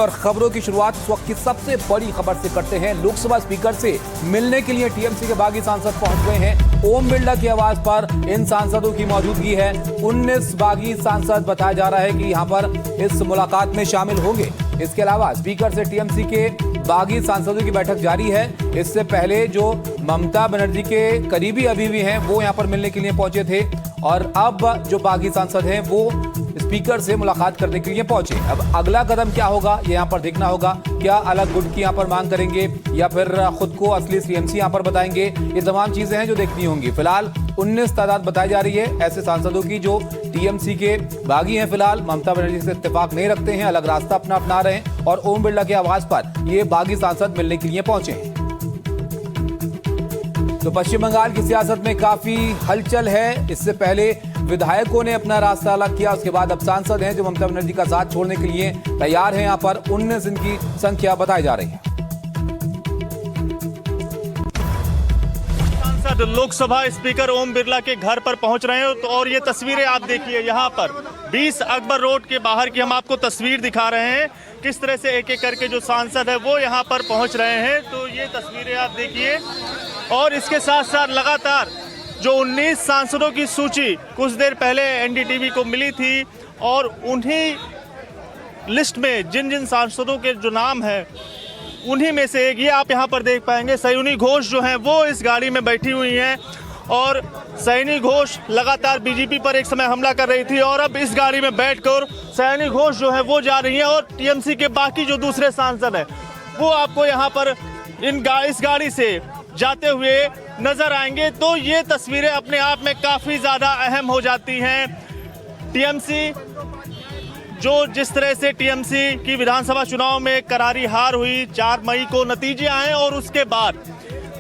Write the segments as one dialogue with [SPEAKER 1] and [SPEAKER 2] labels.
[SPEAKER 1] और खबरों की शुरुआत इस वक्त की सबसे बड़ी खबर से करते हैं। लोकसभा स्पीकर से मिलने के लिए टीएमसी के बागी सांसद पहुंच गए हैं। ओम बिरला की आवाज पर इन सांसदों की मौजूदगी है। 19 बागी सांसद बताया जा रहा है कि यहां पर इस मुलाकात में शामिल होंगे। इसके अलावा स्पीकर से टीएमसी के बागी सांसदों की बैठक जारी है। इससे पहले जो ममता बनर्जी के करीबी अभी भी हैं वो यहां पर मिलने के लिए पहुंचे थे और अब जो बागी सांसद हैं वो स्पीकर से मुलाकात करने के लिए पहुंचे। अब अगला कदम क्या होगा ये यहाँ पर देखना होगा। क्या अलग गुट की यहाँ पर मांग करेंगे या फिर खुद को असली टीएमसी यहाँ पर बताएंगे, ये तमाम चीजें हैं जो देखनी होंगी। फिलहाल 19 तादाद बताई जा रही है ऐसे सांसदों की जो टीएमसी के बागी हैं। फिलहाल ममता बनर्जी से इत्तेफाक नहीं रखते हैं, अलग रास्ता अपना रहे हैं और ओम बिरला की आवाज पर ये बागी सांसद मिलने के लिए पहुंचे हैं। तो पश्चिम बंगाल की सियासत में काफी हलचल है। इससे पहले विधायकों ने अपना रास्ता अलग किया, उसके बाद अब सांसद हैं जो ममता बनर्जी का साथ छोड़ने के लिए तैयार हैं। यहाँ पर 19 इनकी संख्या बताई जा रही है।
[SPEAKER 2] सांसद लोकसभा स्पीकर ओम बिरला के घर पर पहुंच रहे हैं। तो और ये तस्वीरें आप देखिए, यहाँ पर 20 अकबर रोड के बाहर की हम आपको तस्वीर दिखा रहे हैं किस तरह से एक एक करके जो सांसद है वो यहाँ पर पहुंच रहे हैं। तो ये तस्वीरें आप देखिए और इसके साथ साथ लगातार जो 19 सांसदों की सूची कुछ देर पहले एनडीटीवी को मिली थी और उन्हीं लिस्ट में जिन जिन सांसदों के जो नाम है उन्हीं में से एक ये आप यहाँ पर देख पाएंगे। सयूनी घोष जो हैं वो इस गाड़ी में बैठी हुई हैं और सयूनी घोष लगातार बीजेपी पर एक समय हमला कर रही थी और अब इस गाड़ी में बैठकर सयूनी घोष जो है वो जा रही हैं और टीएमसी के बाकी जो दूसरे सांसद हैं वो आपको यहाँ पर इस गाड़ी से जाते हुए नजर आएंगे। तो ये तस्वीरें अपने आप में काफी ज्यादा अहम हो जाती हैं। टीएमसी जो जिस तरह से टीएमसी की विधानसभा चुनाव में करारी हार हुई, 4 मई को नतीजे आए और उसके बाद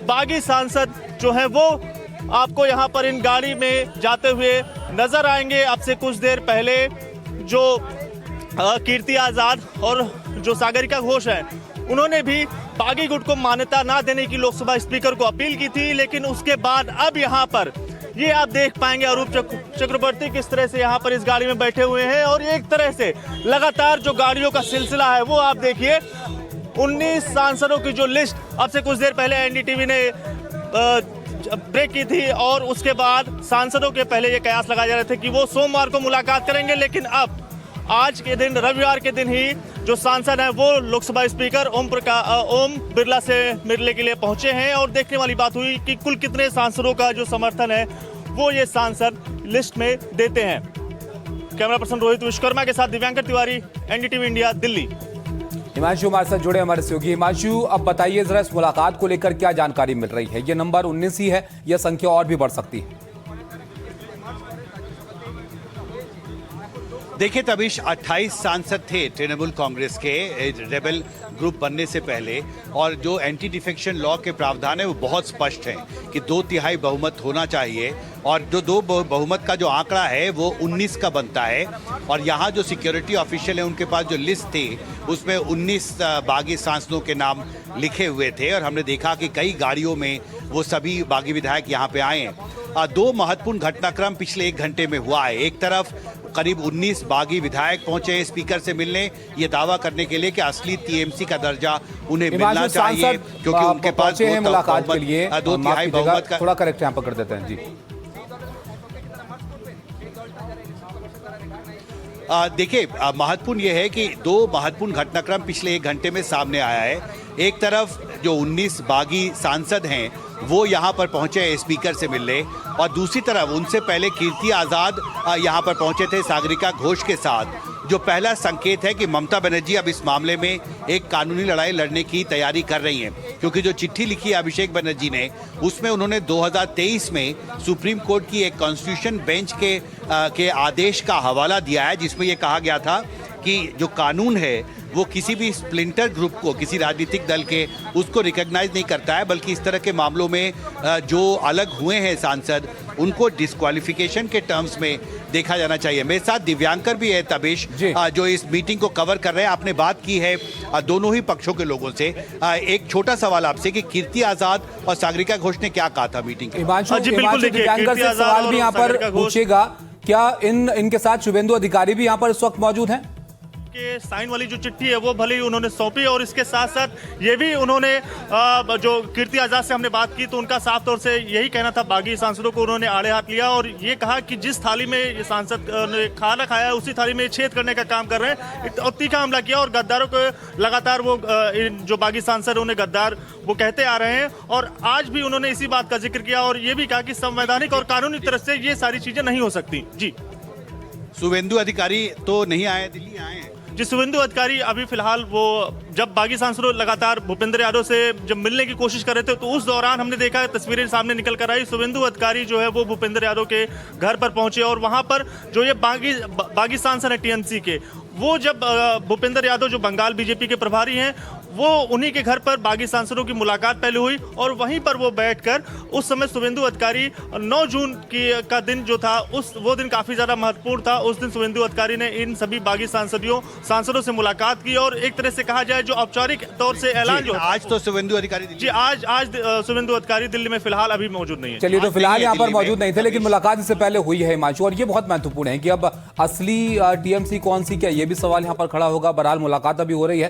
[SPEAKER 2] बागी सांसद जो है वो आपको यहाँ पर इन गाड़ी में जाते हुए नजर आएंगे। अब से कुछ देर पहले जो कीर्ति आजाद और जो सागरिका घोष है उन्होंने भी बागी गुट को मान्यता ना देने की लोकसभा स्पीकर को अपील की थी, लेकिन उसके बाद अब यहाँ पर ये आप देख पाएंगे अरूप चक्रवर्ती किस तरह से यहाँ पर इस गाड़ी में बैठे हुए हैं और एक तरह से लगातार जो गाड़ियों का सिलसिला है वो आप देखिए। 19 सांसदों की जो लिस्ट अब से कुछ देर पहले एनडीटीवी ने ब्रेक की थी और उसके बाद सांसदों के पहले ये कयास लगाए जा रहे थे कि वो सोमवार को मुलाकात करेंगे, लेकिन अब आज के दिन रविवार के दिन ही जो सांसद हैं वो लोकसभा स्पीकर ओम बिरला से मिलने के लिए पहुंचे हैं और देखने वाली बात हुई कि कुल कितने सांसदों का जो समर्थन है वो ये सांसद लिस्ट में देते हैं। कैमरा पर्सन रोहित विश्वकर्मा के साथ दिव्यांकर तिवारी, एनडीटीवी इंडिया, दिल्ली।
[SPEAKER 1] हिमांशु हमारे साथ जुड़े हमारे सहयोगी। हिमांशु, अब बताइए जरा इस मुलाकात को लेकर क्या जानकारी मिल रही है? ये नंबर 19 ही है या संख्या और भी बढ़ सकती है?
[SPEAKER 3] देखिए तबीश, 28 सांसद थे तृणमूल कांग्रेस के रेबल ग्रुप बनने से पहले और जो एंटी डिफेक्शन लॉ के प्रावधान है वो बहुत स्पष्ट है कि 2/3 बहुमत होना चाहिए और जो 2 बहुमत का जो आंकड़ा है वो 19 का बनता है। और यहाँ जो सिक्योरिटी ऑफिशियल है उनके पास जो लिस्ट थी उसमें 19 बागी सांसदों के नाम लिखे हुए थे और हमने देखा कि कई गाड़ियों में वो सभी बागी विधायक यहाँ पे आए हैं। 2 महत्वपूर्ण घटनाक्रम पिछले 1 घंटे में हुआ है। एक तरफ करीब 19 बागी विधायक पहुंचे स्पीकर से मिलने, ये दावा करने के लिए कि असली टीएमसी का दर्जा उन्हें मिलना चाहिए क्योंकि उनके पास
[SPEAKER 1] मुलाकात के लिए
[SPEAKER 3] 2/3 बहुमत का।
[SPEAKER 1] थोड़ा करेक्ट यहाँ पर कर देते हैं जी।
[SPEAKER 3] देखिए महत्वपूर्ण ये है कि 2 महत्वपूर्ण घटनाक्रम पिछले 1 घंटे में सामने आया है। एक तरफ जो 19 बागी सांसद हैं वो यहाँ पर पहुँचे स्पीकर से मिलने और दूसरी तरफ उनसे पहले कीर्ति आज़ाद यहाँ पर पहुँचे थे सागरिका घोष के साथ, जो पहला संकेत है कि ममता बनर्जी अब इस मामले में एक कानूनी लड़ाई लड़ने की तैयारी कर रही हैं। क्योंकि जो चिट्ठी लिखी है अभिषेक बनर्जी ने उसमें उन्होंने 2023 में सुप्रीम कोर्ट की एक कॉन्स्टिट्यूशन बेंच के आदेश का हवाला दिया है जिसमें ये कहा गया था कि जो कानून है वो किसी भी स्प्लिंटर ग्रुप को, किसी राजनीतिक दल के, उसको रिकॉग्नाइज नहीं करता है, बल्कि इस तरह के मामलों में जो अलग हुए हैं सांसद उनको डिस्क्वालिफिकेशन के टर्म्स में देखा जाना चाहिए। मेरे साथ दिव्यांकर भी है तबीश, जो इस मीटिंग को कवर कर रहे हैं। आपने बात की है दोनों ही पक्षों के लोगों से। एक छोटा सवाल आपसे कि कीर्ति आजाद और सागरिका घोष ने क्या कहा था मीटिंग के?
[SPEAKER 1] दिव्यांकर से सवाल भी यहाँ पर पूछेगा, क्या इनके साथ शुभेंदु अधिकारी भी यहाँ पर इस वक्त मौजूद हैं?
[SPEAKER 2] के साइन वाली जो चिट्ठी है वो भले ही उन्होंने सौंपी, और इसके साथ साथ ये भी उन्होंने जो कीर्ति आजाद से हमने बात की तो उनका साफ तौर से यही कहना था, बागी सांसदों को उन्होंने आड़े हाथ लिया और ये कहा कि जिस थाली में ये सांसद ने खाना खाया उसी थाली में छेद करने का काम कर रहे हैं, और तीखा हमला किया। और गद्दारों को लगातार वो जो बागी सांसद उन्हें गद्दार वो कहते आ रहे हैं, और आज भी उन्होंने इसी बात का जिक्र किया और ये भी कहा कि संवैधानिक और कानूनी तरफ से ये सारी चीजें नहीं हो सकती। जी,
[SPEAKER 3] शुभेंदु अधिकारी तो नहीं आए, दिल्ली आए हैं।
[SPEAKER 2] जी, शुभेंदु अधिकारी अभी फिलहाल वो जब बागी सांसदों लगातार भूपेंद्र यादव से जब मिलने की कोशिश कर रहे थे तो उस दौरान हमने देखा तस्वीरें सामने निकल कर आई, शुभेंदु अधिकारी जो है वो भूपेंद्र यादव के घर पर पहुंचे और वहां पर जो ये बागी सांसद है टीएमसी के, वो जब भूपेंद्र यादव जो बंगाल बीजेपी के प्रभारी हैं वो उन्हीं के घर पर बागी सांसदों की मुलाकात पहले हुई और वहीं पर वो बैठकर उस समय शुभेंदु अधिकारी 9 जून का दिन जो था वो दिन काफी ज्यादा महत्वपूर्ण था। उस दिन शुभेंदु अधिकारी ने इन सभी बागी सांसदों से मुलाकात की और एक तरह से कहा जाए जो औपचारिक तौर से ऐलान जो
[SPEAKER 3] आज तो शुभेंदु अधिकारी
[SPEAKER 2] जी आज शुभेंदु अधिकारी दिल्ली में फिलहाल अभी मौजूद नहीं है।
[SPEAKER 1] चलिए, तो फिलहाल यहाँ पर मौजूद नहीं थे, लेकिन मुलाकात इससे पहले हुई है हिमांशु, और ये बहुत महत्वपूर्ण है कि अब असली टीएमसी कौन सी क्या, ये भी सवाल यहाँ पर खड़ा होगा। बहरहाल मुलाकात अभी हो रही है।